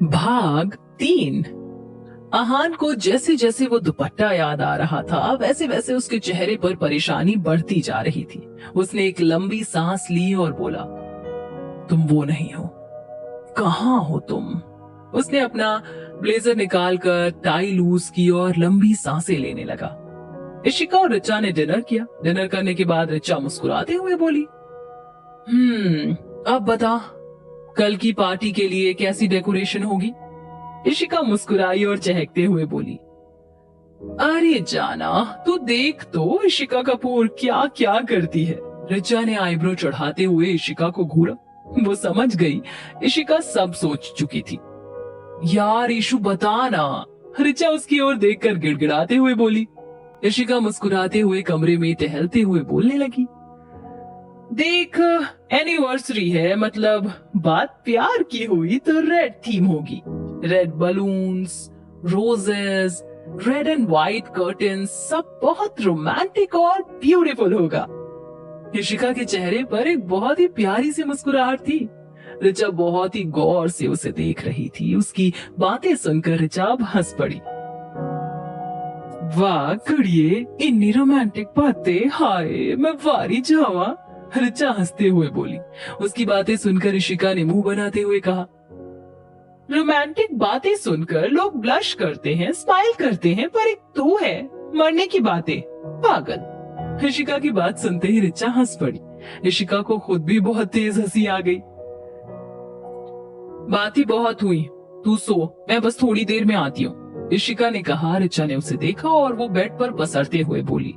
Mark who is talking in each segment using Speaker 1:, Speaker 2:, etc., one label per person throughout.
Speaker 1: भाग 3। आहान को जैसे जैसे वो दुपट्टा याद आ रहा था वैसे वैसे उसके चेहरे पर परेशानी बढ़ती जा रही थी। उसने एक लंबी सांस ली और बोला, तुम वो नहीं हो। कहाँ हो तुम? उसने अपना ब्लेजर निकालकर टाई लूज की और लंबी सांसें लेने लगा। इशिका और रिचा ने डिनर किया। डिनर करने के बाद रिचा मुस्कुराते हुए बोली, अब बता, कल की पार्टी के लिए कैसी डेकोरेशन होगी? इशिका मुस्कुराई और चहकते हुए बोली, अरे जाना, तू देख तो इशिका कपूर क्या क्या करती है। रिचा ने आईब्रो चढ़ाते हुए इशिका को घूरा। वो समझ गई इशिका सब सोच चुकी थी। यार ईशु बता ना, रिचा उसकी ओर देखकर गिड़गिड़ाते हुए बोली। इशिका मुस्कुराते हुए कमरे में टहलते हुए बोलने लगी, देख, एनिवर्सरी है, मतलब बात प्यार की हुई तो रेड थीम होगी। Red balloons, roses, red and white curtain, सब बहुत रोमांटिक और ब्यूटीफुल होगा। इशिका के चेहरे पर एक बहुत ही प्यारी सी मुस्कुराहट थी। रिचा बहुत ही गौर से उसे देख रही थी। उसकी बातें सुनकर रिचा अब हंस पड़ी। वाह कुड़िए, इतनी रोमांटिक बातें, हाय मैं वारी जावा। रिचा हंसते हुए बोली। उसकी बातें सुनकर इशिका ने मुंह बनाते हुए कहा, रोमांटिक बातें सुनकर लोग ब्लश करते हैं, स्माइल करते हैं, पर एक तू है मरने की बातें, पागल। इशिका की बात सुनते ही रिचा हंस पड़ी। इशिका को खुद भी बहुत तेज हंसी आ गई। बात ही बहुत हुई, तू सो, मैं बस थोड़ी देर में आती हूँ, इशिका ने कहा। रिचा ने उसे देखा और वो बेड पर पसरते हुए बोली,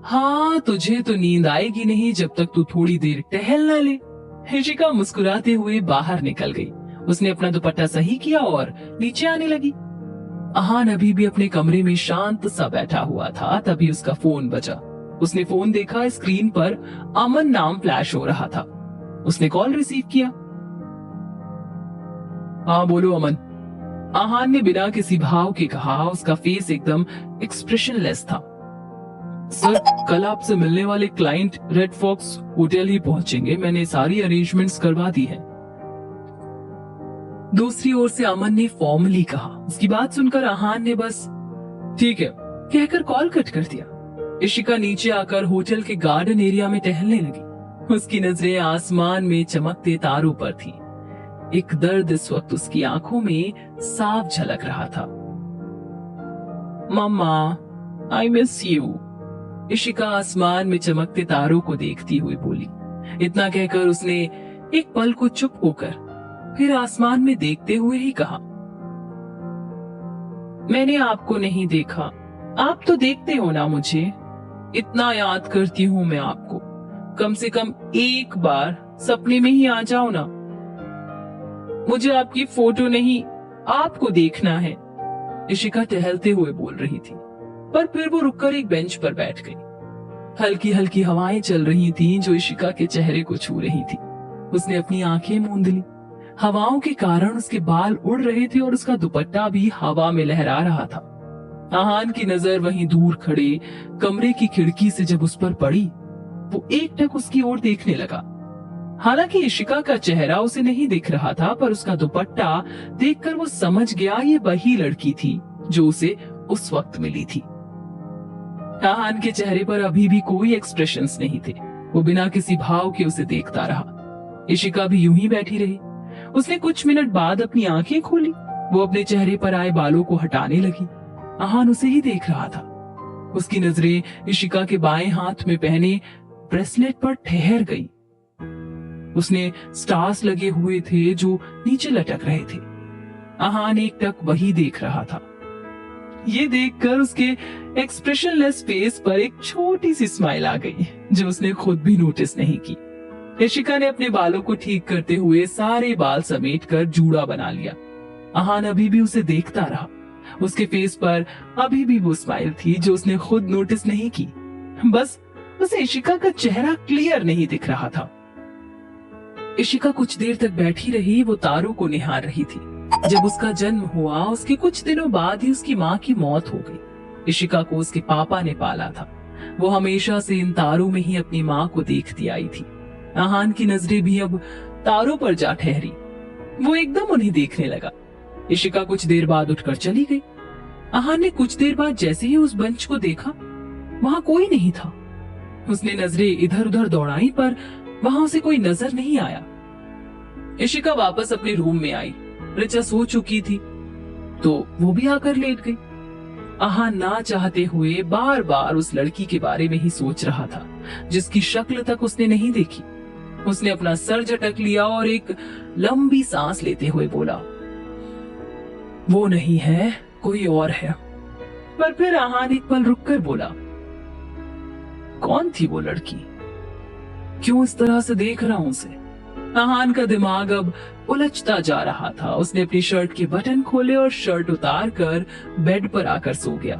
Speaker 1: हाँ तुझे तो नींद आएगी नहीं जब तक तू थोड़ी देर टहल ना ले। इशिका मुस्कुराते हुए बाहर निकल गई। उसने अपना दुपट्टा सही किया और नीचे आने लगी। आहान अभी भी अपने कमरे में शांत सा बैठा हुआ था। तभी उसका फोन बजा। उसने फोन देखा, स्क्रीन पर अमन नाम फ्लैश हो रहा था। उसने कॉल रिसीव किया। हाँ बोलो अमन, आहान ने बिना किसी भाव के कहा। उसका फेस एकदम एक्सप्रेशनलेस था। सर, कल आपसे मिलने वाले क्लाइंट रेड फॉक्स होटल ही पहुंचेंगे, मैंने सारी अरेंजमेंट्स करवा दी है। दूसरी ओर से अमन ने फॉर्मली कहा। उसकी बात सुनकर आहान ने बस ठीक है कहकर कॉल कट कर दिया। इशिका नीचे आकर होटल के गार्डन एरिया में टहलने लगी। उसकी नजरें आसमान में चमकते तारों पर थी। एक दर्द इस वक्त उसकी आंखों में साफ झलक रहा था। मम्मा, आई मिस यू। इशिका आसमान में चमकते तारों को देखती हुई बोली। इतना कहकर उसने एक पल को चुप होकर फिर आसमान में देखते हुए ही कहा, मैंने आपको नहीं देखा, आप तो देखते हो ना मुझे। इतना याद करती हूँ मैं आपको, कम से कम एक बार सपने में ही आ जाओ ना। मुझे आपकी फोटो नहीं, आपको देखना है। इशिका टहलते हुए बोल रही थी, पर फिर वो रुककर एक बेंच पर बैठ गई। हल्की हल्की हवाएं चल रही थीं जो इशिका के चेहरे को छू रही थी। उसने अपनी आंखें मूंद ली। हवाओं के कारण उसके बाल उड़ रहे थे और उसका दुपट्टा भी हवा में लहरा रहा था। आहान की नजर वहीं दूर खड़े कमरे की खिड़की से जब उस पर पड़ी, वो एकटक उसकी ओर देखने लगा। हालांकि इशिका का चेहरा उसे नहीं दिख रहा था, पर उसका दुपट्टा देखकर वो समझ गया ये वही लड़की थी जो उसे उस वक्त मिली थी। आहान के चेहरे पर अभी भी कोई एक्सप्रेशंस नहीं थे। वो बिना किसी भाव के उसे देखता रहा। इशिका भी यूं ही बैठी रही। उसने कुछ मिनट बाद अपनी आंखें खोली। वो अपने चेहरे पर आए बालों को हटाने लगी। आहान उसे ही देख रहा था। उसकी नजरें इशिका के बाएं हाथ में पहने ब्रेसलेट पर ठहर गई। उसने स्टार्स लगे हुए थे जो नीचे लटक रहे थे। आहान एकटक वही देख रहा था। ये देखकर उसके एक्सप्रेशनलेस फेस पर एक छोटी सी स्माइल आ गई जो उसने खुद भी नोटिस नहीं की। इशिका ने अपने बालों को ठीक करते हुए सारे बाल समेटकर जूड़ा बना लिया। आहान अभी भी उसे देखता रहा। उसके फेस पर अभी भी वो स्माइल थी जो उसने खुद नोटिस नहीं की। बस उसे इशिका का चेहरा क्लियर नहीं दिख रहा था। इशिका कुछ देर तक बैठी रही। वो तारों को निहार रही थी। जब उसका जन्म हुआ उसके कुछ दिनों बाद ही उसकी माँ की मौत हो गई। इशिका को उसके पापा ने पाला था। वो हमेशा से इन तारों में ही अपनी माँ को देखती आई थी। आहान की नजरें भी अब तारों पर जा ठहरी। वो एकदम उन्हें देखने लगा। इशिका कुछ देर बाद उठकर चली गई। आहान ने कुछ देर बाद जैसे ही उस बेंच को देखा, वहां कोई नहीं था। उसने नजरें इधर उधर दौड़ाई पर वहां उसे कोई नजर नहीं आया। इशिका वापस अपने रूम में आई। ऋचा सो चुकी थी तो वो भी आकर लेट गई। आहान ना चाहते हुए बार बार उस लड़की के बारे में ही सोच रहा था जिसकी शक्ल तक उसने नहीं देखी। उसने अपना सर झटक लिया और एक लंबी सांस लेते हुए बोला, वो नहीं है, कोई और है। पर फिर आहान एक पल रुककर बोला, कौन थी वो लड़की? क्यों इस तरह से देख रहा हूं उसे? आहान का दिमाग अब उलझता जा रहा था। उसने अपनी शर्ट के बटन खोले और शर्ट उतार कर बेड पर आकर सो गया।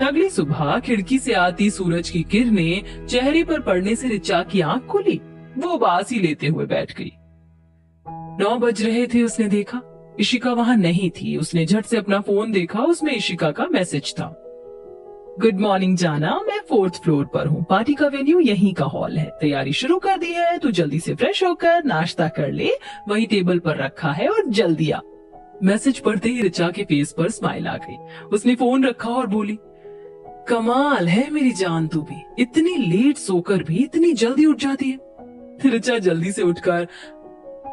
Speaker 1: अगली सुबह खिड़की से आती सूरज की किरणें चेहरे पर पड़ने से ऋचा की आंख खुली। वो बासी लेते हुए बैठ गई। 9 बज रहे थे। उसने देखा इशिका वहां नहीं थी। उसने झट से अपना फोन देखा। उसमें इशिका का मैसेज था, गुड मॉर्निंग जाना, मैं 4th फ्लोर पर हूँ। पार्टी का वेन्यू यहीं का हॉल है। तैयारी शुरू कर दी है, तू जल्दी से फ्रेश होकर नाश्ता कर ले, वही टेबल पर रखा है और जल्दी आ। मैसेज पढ़ते ही ऋचा के फेस पर स्माइल आ गई। उसने फोन रखा और बोली, कमाल है मेरी जान, तू भी इतनी लेट सोकर भी इतनी जल्दी उठ जाती है। ऋचा जल्दी से उठकर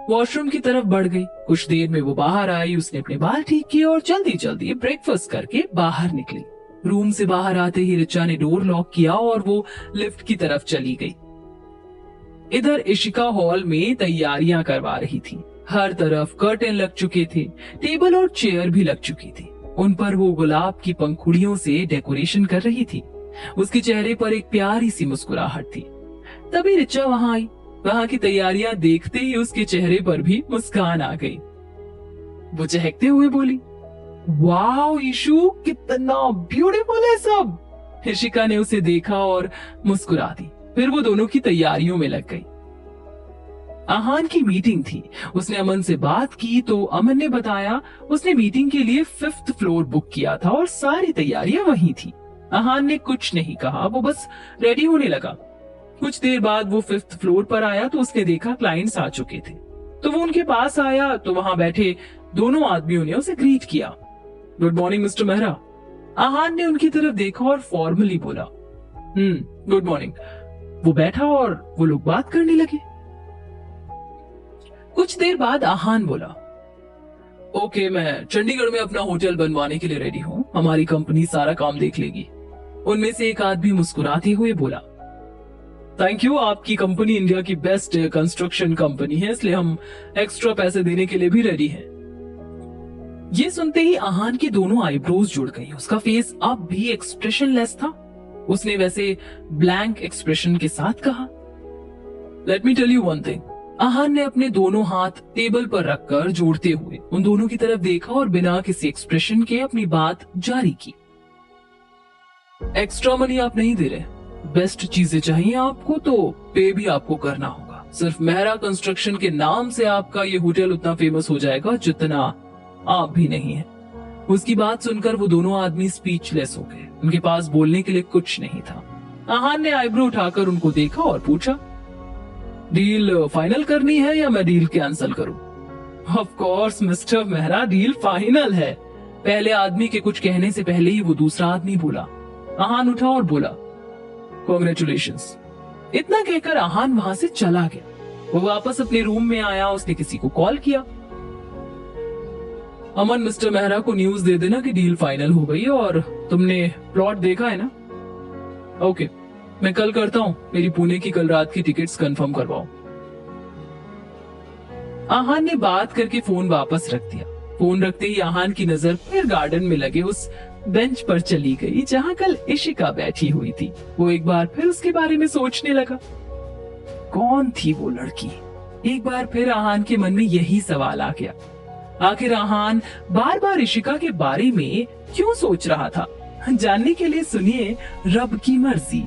Speaker 1: वॉशरूम की तरफ बढ़ गई। कुछ देर में वो बाहर आई। उसने अपने बाल ठीक किए और जल्दी जल्दी ब्रेकफास्ट करके बाहर निकली। रूम से बाहर आते ही ऋचा ने डोर लॉक किया और वो लिफ्ट की तरफ चली गई। इधर इशिका हॉल में तैयारियां करवा रही थी। हर तरफ कर्टेन लग चुके थे, टेबल और चेयर भी लग चुकी थी। उन पर वो गुलाब की पंखुड़ियों से डेकोरेशन कर रही थी। उसके चेहरे पर एक प्यारी सी मुस्कुराहट थी। तभी ऋचा वहां आई। वहां की तैयारियां देखते ही उसके चेहरे पर भी मुस्कान आ गई। वो चहकते हुए बोली, वाओ ईशु, कितना ब्यूटीफुल है सब। इशिका ने उसे देखा और मुस्कुरा दी। फिर वो दोनों की तैयारियों में लग गई। आहान की मीटिंग थी। उसने अमन से बात की तो अमन ने बताया उसने मीटिंग के लिए 5th फ्लोर बुक किया था और सारी तैयारियां वहीं थी। आहान ने कुछ नहीं कहा, वो बस रेडी होने लगा। कुछ देर बाद वो 5th फ्लोर पर आया तो उसने देखा क्लाइंट्स आ चुके थे। तो वो उनके पास आया तो वहां बैठे दोनों आदमियों ने उसे ग्रीट किया, गुड मॉर्निंग मिस्टर मेहरा। आहान ने उनकी तरफ देखा और फॉर्मली बोला, गुड मॉर्निंग। वो बैठा और वो लोग बात करने लगे। कुछ देर बाद आहान बोला, ओके, मैं चंडीगढ़ में अपना होटल बनवाने के लिए रेडी हूँ, हमारी कंपनी सारा काम देख लेगी। उनमें से एक आदमी मुस्कुराते हुए बोला, थैंक यू, आपकी कंपनी इंडिया की बेस्ट कंस्ट्रक्शन कंपनी है, इसलिए हम एक्स्ट्रा पैसे देने के लिए भी रेडी हैं। ये सुनते ही आहान की दोनों आईब्रोज जुड़ गई। उसका फेस अब भी एक्सप्रेशनलेस था। उसने वैसे ब्लैंक एक्सप्रेशन के साथ कहा, let me tell you one thing. Aahan ने अपने दोनों हाथ टेबल पर रखकर जोड़ते हुए उन दोनों की तरफ देखा और बिना किसी एक्सप्रेशन के अपनी बात जारी की, एक्स्ट्रा मनी आप नहीं दे रहे, बेस्ट चीजें चाहिए आपको तो पे भी आपको करना होगा। सिर्फ मेहरा कंस्ट्रक्शन के नाम से आपका ये होटल उतना फेमस हो जाएगा जितना आप भी नहीं है। उसकी बात सुनकर वो दोनों आदमी स्पीचलेस हो गए। उनके पास बोलने के लिए कुछ नहीं था। आहान ने आईब्रो उठाकर उनको देखा और पूछा, डील फाइनल करनी है या मैं डील कैंसिल करूं? Of course mister Mehra, deal final है। पहले आदमी के कुछ कहने से पहले ही वो दूसरा आदमी बोला। आहान उठा और बोला, कॉन्ग्रेचुलेशंस। इतना कहकर आहान वहां से चला गया। वो वापस अपने रूम में आया। उसने किसी को कॉल किया, अमन, मिस्टर मेहरा को न्यूज दे देना कि डील फाइनल हो गई और तुमने प्लॉट देखा है ना? ओके, मैं कल करता हूँ। मेरी पुणे की कल रात की टिकट्स कंफर्म करवाओ। आहान ने बात करके फोन वापस रख दिया। फोन रखते ही आहान की नजर फिर गार्डन में लगे उस बेंच पर चली गई जहां कल इशिका बैठी हुई थी। वो एक बार फिर उसके बारे में सोचने लगा, कौन थी वो लड़की? एक बार फिर आहान के मन में यही सवाल आ गया, आखिर आहान बार बार इशिका के बारे में क्यों सोच रहा था? जानने के लिए सुनिए रब की मर्जी।